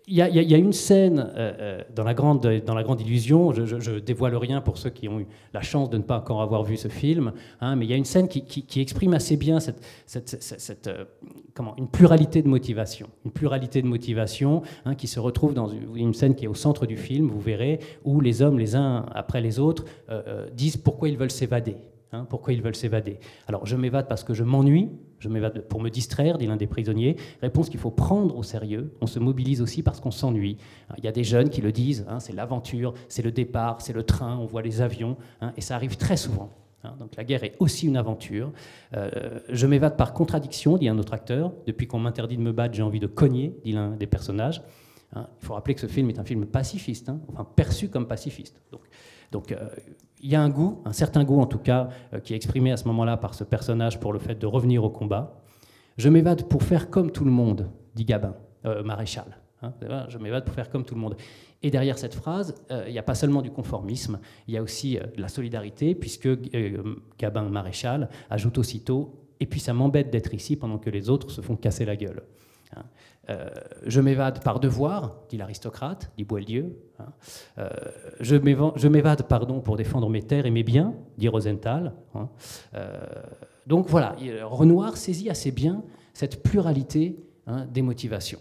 il y a une scène dans la grande illusion, je dévoile rien pour ceux qui ont eu la chance de ne pas encore avoir vu ce film, hein, mais il y a une scène qui exprime assez bien une pluralité de motivation. Une pluralité de motivation, hein, qui se retrouve dans une scène qui est au centre du film, vous verrez, où les hommes, les uns après les autres, disent pourquoi ils veulent s'évader. Hein, pourquoi ils veulent s'évader? Alors, je m'évade parce que je m'ennuie, je m'évade pour me distraire, dit l'un des prisonniers. Réponse qu'il faut prendre au sérieux. On se mobilise aussi parce qu'on s'ennuie. Il y a des jeunes qui le disent, hein, c'est l'aventure, c'est le départ, c'est le train, on voit les avions, hein, et ça arrive très souvent. Hein, donc la guerre est aussi une aventure. Je m'évade par contradiction, dit un autre acteur. Depuis qu'on m'interdit de me battre, j'ai envie de cogner, dit l'un des personnages. Hein, il faut rappeler que ce film est un film pacifiste, hein, enfin perçu comme pacifiste. Donc il y a un goût, un certain goût en tout cas, qui est exprimé à ce moment-là par ce personnage pour le fait de revenir au combat. Je m'évade pour faire comme tout le monde, dit Gabin, maréchal. Hein, je m'évade pour faire comme tout le monde. Et derrière cette phrase, il n'y a pas seulement du conformisme, il y a aussi de la solidarité, puisque Gabin, maréchal, ajoute aussitôt « et puis ça m'embête d'être ici pendant que les autres se font casser la gueule ». Hein. Je m'évade par devoir, dit l'aristocrate, dit Boieldieu. Hein. Je m'évade, pour défendre mes terres et mes biens, dit Rosenthal. Hein. Donc voilà, Renoir saisit assez bien cette pluralité, hein, des motivations.